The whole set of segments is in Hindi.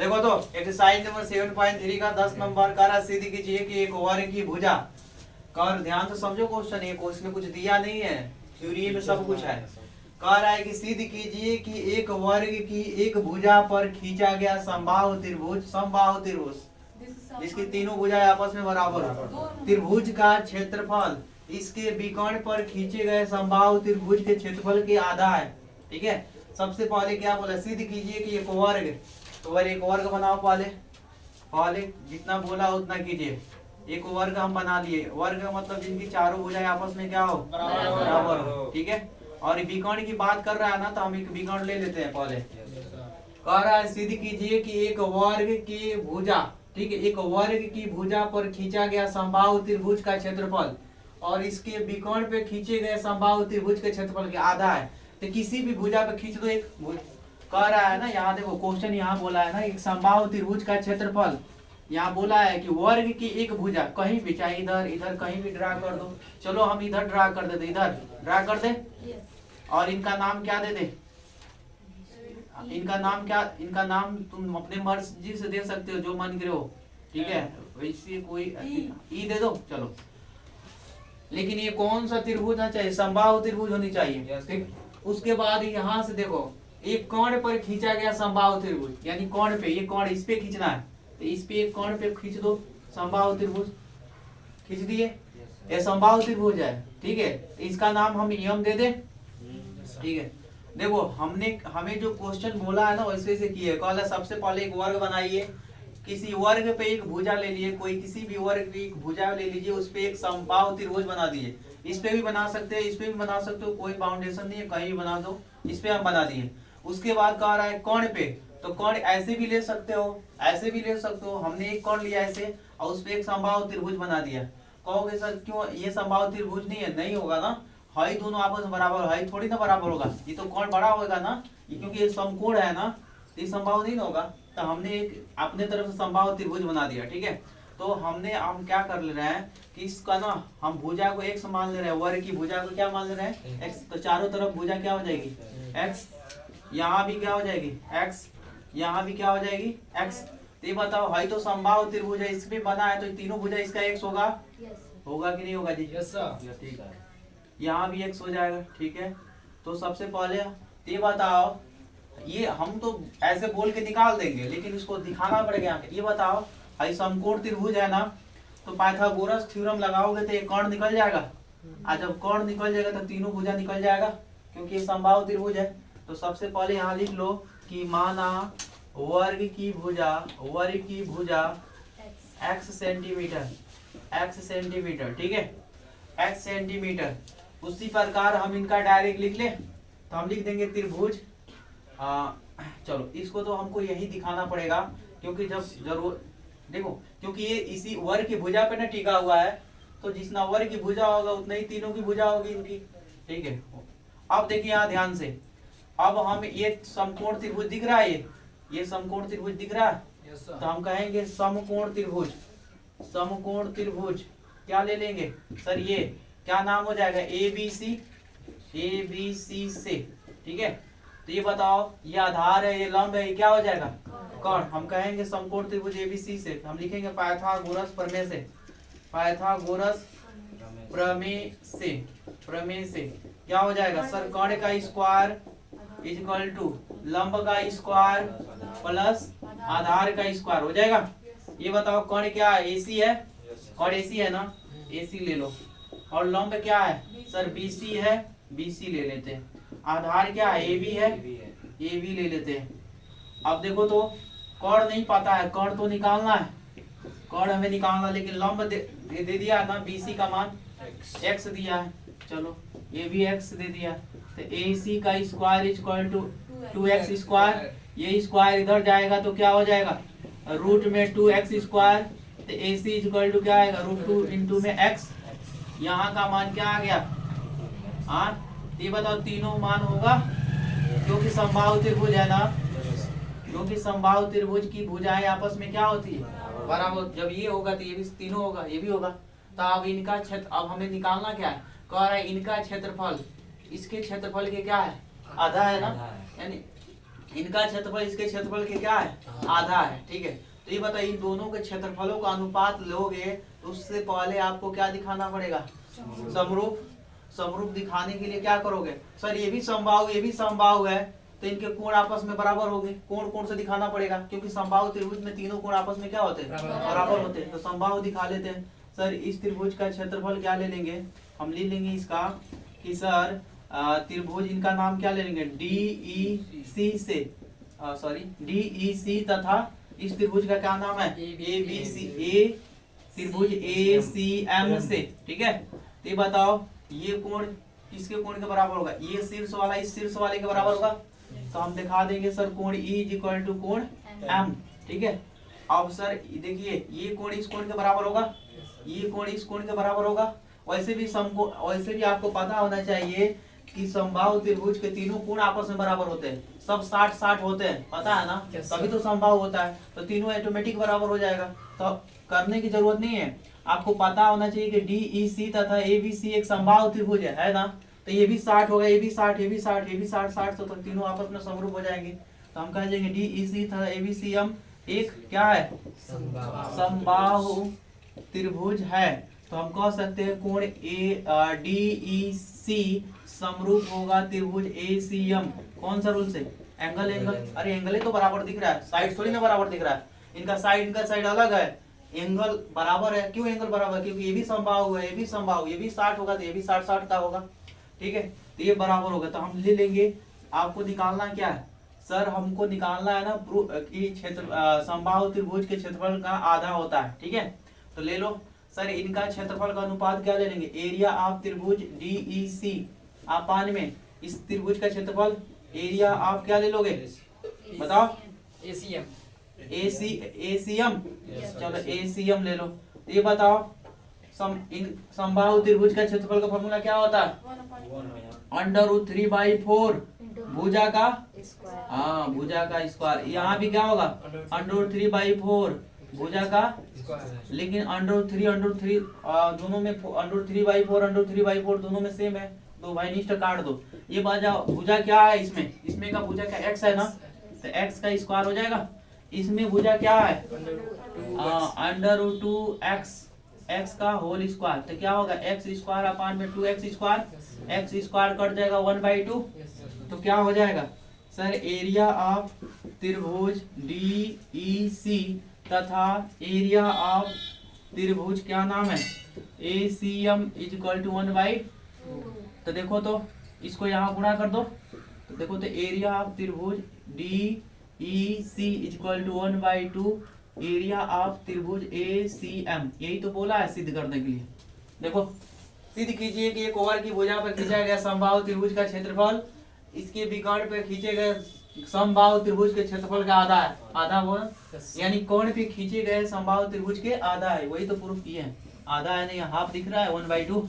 देखो तो एक्सरसाइज नंबर 7.3 का 10 नंबर कह रहा सिद्ध कीजिए कि एक वर्ग की भुजा। कर ध्यान से समझो क्वेश्चन, ये इसमें कुछ दिया नहीं है, थ्योरी में सब कुछ है। कह रहा है कि सिद्ध कीजिए कि एक वर्ग की एक भुजा पर खींचा गया समबाहु त्रिभुज जिसकी तीनों भुजाएं आपस में बराबर हो, त्रिभुज का क्षेत्रफल इसके विकर्ण पर खींचे गए समबाहु त्रिभुज के क्षेत्रफल के आधा है। ठीक है, सबसे पहले क्या बोला, सिद्ध कीजिए कि एक वर्ग, तो एक वर्ग बनाओ। पहले जितना बोला उतना कीजिए। एक वर्ग हम बना लिए, वर्ग मतलब जिनकी चारों भुजाएं आपस में क्या हो, बराबर हो। ठीक है, और विकर्ण की बात कर रहा है ना, तो हम एक विकर्ण ले लेते हैं पहले। कह रहा है सिद्ध कीजिए कि एक वर्ग की भुजा, ठीक है, एक वर्ग की भुजा पर खींचा गया समबाहु त्रिभुज का क्षेत्रफल और इसके विकर्ण पे खींचे गए समबाहु त्रिभुज के क्षेत्रफल के आधा है। तो किसी भी भुजा पे खींच दो एक कह रहा है ना, यहाँ देखो क्वेश्चन यहाँ बोला है ना, एक समबाहु त्रिभुज का क्षेत्रफल, यहाँ बोला है कि वर्ग की एक भुजा, कहीं भी चाहे इधर इधर कहीं भी ड्रा कर दो। चलो हम इधर ड्रा कर देते, इधर ड्रा कर दे और इनका नाम क्या दे दे, इनका नाम क्या, इनका नाम तुम अपने मर्जी से दे सकते हो जो मन करे हो। ठीक है, वैसे कोई ई दे दो चलो, लेकिन ये कौन सा त्रिभुज होना चाहिए, समबाहु त्रिभुज होनी चाहिए। ठीक, उसके बाद यहाँ से देखो एक कोण पर खींचा गया समबाहु त्रिभुज, यानी कोण पे, ये कोण इस पे खींचना है, तो इस पे एक कोण पे खींच दो समबाहु त्रिभुज, खींच दिए, ये समबाहु त्रिभुज है। ठीक है, इसका नाम हम यम दे दे। ठीक है, देखो हमें जो क्वेश्चन बोला है ना वैसे से किए। कहला सबसे पहले एक वर्ग बनाइए, किसी वर्ग पे एक भुजा ले लिए, कोई किसी भी वर्ग की एक भुजा ले लीजिए, उस पे एक समबाहु त्रिभुज बना दीजिए। इस पे भी बना सकते हैं, इस पे भी बना सकते हो, कोई बाउंडेशन नहीं है, कहीं भी बना दो। इस पे हम बना दिए। उसके बाद कह रहा है कोण पे, तो कोण ऐसे भी ले सकते हो, ऐसे भी ले सकते हो। हमने एक कोण लिया ऐसे और उस पे एक समबाहु त्रिभुज बना दिया। कहोगे सर क्यों ये समबाहु त्रिभुज नहीं है, नहीं होगा ना, हाई दोनों आपस में बराबर, हाई थोड़ी ना बराबर होगा, ये तो कोण बड़ा होगा ना, क्योंकि ये समकोण है ना, तो ये समबाहु नहीं होगा। तो हमने एक अपने तरफ से समबाहु त्रिभुज बना दिया। ठीक है, तो हम क्या कर ले रहे हैं कि इसका ना हम भुजा को x मान ले रहे हैं, वर्ग की भुजा को क्या मान ले रहे हैं, x। तो चारों तरफ भुजा क्या हो जाएगी, x, यहाँ भी क्या हो जाएगी x, यहाँ भी क्या हो जाएगी x। तो ये बताओ, हाई तो समबाहु त्रिभुज है, इसमें बना है, तो तीनों भुजा इसका x होगा, होगा कि नहीं होगा जी? Yes sir. ठीक है, यहाँ भी x हो जाएगा। ठीक है, तो सबसे पहले ये बताओ, ये हम तो ऐसे बोल के निकाल देंगे, लेकिन इसको दिखाना पड़ेगा। ये बताओ, भाई समकोण त्रिभुज है ना, तो पाइथागोरस थ्योरम लगाओगे तो एक कोण निकल जाएगा, और जब कोण निकल जाएगा तो तीनों भुजा निकल जाएगा, क्योंकि ये समबाहु त्रिभुज है। तो सबसे पहले यहाँ लिख लो कि माना वर्ग की भुजा x सेंटीमीटर, ठीक है, x सेंटीमीटर। उसी प्रकार हम इनका डायरेक्ट लिख ले, तो हम लिख देंगे त्रिभुज। चलो इसको तो हमको यही दिखाना पड़ेगा, क्योंकि जब जरूर देखो, क्योंकि ये इसी वर्ग की भुजा पे ना टिका हुआ है, तो जितना वर्ग की भुजा होगा उतना ही तीनों की भुजा होगी इनकी। ठीक है, अब देखिए यहाँ ध्यान से, अब हम ये समकोण त्रिभुज दिख रहा है, ये समकोण त्रिभुज दिख रहा है, तो हम कहेंगे समकोण त्रिभुज क्या ले लेंगे सर, ये क्या नाम हो जाएगा, ABC से। ठीक है, तो ये बताओ, ये आधार है, ये लंब है, ये क्या हो जाएगा, कोण। हम कहेंगे समकोण त्रिभुज ABC से, हम लिखेंगे पाइथागोरस प्रमेय से क्या हो जाएगा सर, कोण का स्क्वायर इक्वल टू लंब का स्क्वायर प्लस आधार का स्क्वायर हो जाएगा। ये बताओ कोण क्या है, AC है, कोण AC है ना, AC ले लो, और लंब क्या है सर, BC है, BC ले लेते हैं, आधार क्या है, AB है, AB ले लेते हैं। अब देखो तो कोण नहीं पता है, कोण तो निकालना है, कोण हमें निकालना, लेकिन लंब दे दिया है ना, BC का मान x दिया है, चलो ये भी x दे दिया, तो AC का square equal to 2x square, ये स्क्वायर इधर जाएगा तो क्या हो जाएगा, रूट में 2x स्क्वायर, तो AC इक्वल टू क्या आएगा, √2 इंटू में x, यहाँ का मान क्या आ गया 8। ये बताओ तीनों मान होगा, क्योंकि समबाहु त्रिभुज है ना, क्योंकि समबाहु त्रिभुज की भुजाएं आपस में क्या होती है, बराबर। जब ये होगा तो ये भी तीनों होगा, ये भी होगा। तो अब इनका क्षेत्र, अब हमें निकालना क्या है, कह रहा है इनका क्षेत्रफल इसके क्षेत्रफल के क्या है, आधा है ना, यानी इनका क्षेत्रफल इसके क्षेत्रफल के क्या है, आधा है। ठीक है, तो ये बताइए इन दोनों के क्षेत्रफलों का अनुपात लोगे तो उससे पहले आपको क्या दिखाना पड़ेगा, समरूप। समरूप दिखाने के लिए क्या करोगे, सर ये भी समबाहु ये भी समबाहु है तो इनके कोण आपस में बराबर होंगे। कोण कोण से दिखाना पड़ेगा क्योंकि समबाहु त्रिभुज में तीनों कोण आपस में क्या होते हैं, बराबर होते हैं। तो समबाहु दिखा लेते हैं। सर इस त्रिभुज का क्षेत्रफल क्या ले लेंगे, हम ले लेंगे इसका कि सर त्रिभुज इनका नाम क्या ले लेंगे, DEC से सॉरी DEC तथा इस त्रिभुज का क्या नाम है, ABC। ए त्रिभुज ACM से। ठीक है, तो ये बताओ ये कोण किसके कोण के बराबर होगा, ये शीर्ष वाला इस शीर्ष वाले के बराबर होगा। तो हम दिखा देंगे सर कोण E इक्वल टू कोण M। ठीक है, अब सर देखिए ये कोण इस कोण के बराबर होगा, ये कोण इस कोण के बराबर होगा। वैसे भी आपको पता होना चाहिए कि समबाहु त्रिभुज के तीनों कोण आपस में बराबर होते हैं, सब 60-60 होते हैं, पता है ना, तभी तो समबाहु होता है। तो तीनों ऑटोमेटिक बराबर हो जाएगा, तो करने की जरूरत नहीं है। आपको पता होना चाहिए कि DEC तथा ABC एक समबाहु त्रिभुज है ना, तो ये भी 60 होगा, ये भी 60, ये भी 60, ये भी 60, तो तीनों आपस में समरूप हो जाएंगे। तो हम कह देंगे DEC तथा ABCM एक क्या है, समबाहु त्रिभुज है। तो हम कह सकते हैं कोण DEC समरूप होगा त्रिभुज ACM। कौन सा रूल से, एंगल। अरे एंगल तो बराबर दिख रहा है, साइड थोड़ी ना बराबर दिख रहा है। इनका साइड अलग है, एंगल बराबर है। क्यों एंगल बराबर है, क्योंकि ये भी समबाहु है, ये भी समबाहु, ये भी 60 होगा तो ये भी 60 का होगा। ठीक है, तो ये बराबर होगा। तो हम ले लेंगे, आपको निकालना क्या है सर, हमको निकालना है ना कि क्षेत्र समबाहु त्रिभुज के क्षेत्रफल का आधा होता है। ठीक है, तो ले लो सर इनका क्षेत्रफल का अनुपात क्या ले लेंगे, एरिया ऑफ त्रिभुज DEC अपान में इस त्रिभुज का क्षेत्रफल, एरिया आप क्या ले लोगे बताओ, ACM। चलो ACM ले लो। ये बताओ समबाहु त्रिभुज का क्षेत्रफल का फॉर्मूला क्या होता है, √3/4 भुजा का, हाँ भुजा का स्क्वायर। यहाँ भी क्या होगा, √3/4 भुजा का, लेकिन √3 दोनों में √3/4 दोनों में सेम है, दो भाई निष्ठ काट दो। ये भुजा क्या है, इसमें का भुजा क्या x है ना, तो x का स्क्वायर हो जाएगा। इसमें भुजा क्या है, √2x, x का होल स्क्वायर, तो क्या होगा x स्क्वायर अपान में 2x square, x square cut जाएगा 1/2। तो क्या हो जाएगा सर, एरिया ऑफ त्रिभुज DEC तथा एरिया ऑफ त्रिभुज क्या नाम है ACM इक्वल टू 1/2। तो देखो तो इसको यहाँ गुणा कर दो, तो देखो तो एरिया ऑफ त्रिभुज DEC equal to 1/2 area of त्रिभुज ACM। यही तो बोला है सिद्ध करने के लिए। देखो सिद्ध कीजिए कि एक ओवर की भुजा पर खींचा गया समबाहु त्रिभुज का क्षेत्रफल इसके विकर्ण पे खींचे गए समबाहु त्रिभुज के क्षेत्रफल का आधा है। आधा वो यानी कोण पे खींचे गए समबाहु त्रिभुज के आधा है, वही तो प्रूफ किए हैं। आधा है नहीं, हाफ दिख रहा है, 1/2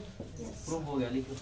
प्रूफ हो गया। लिखो।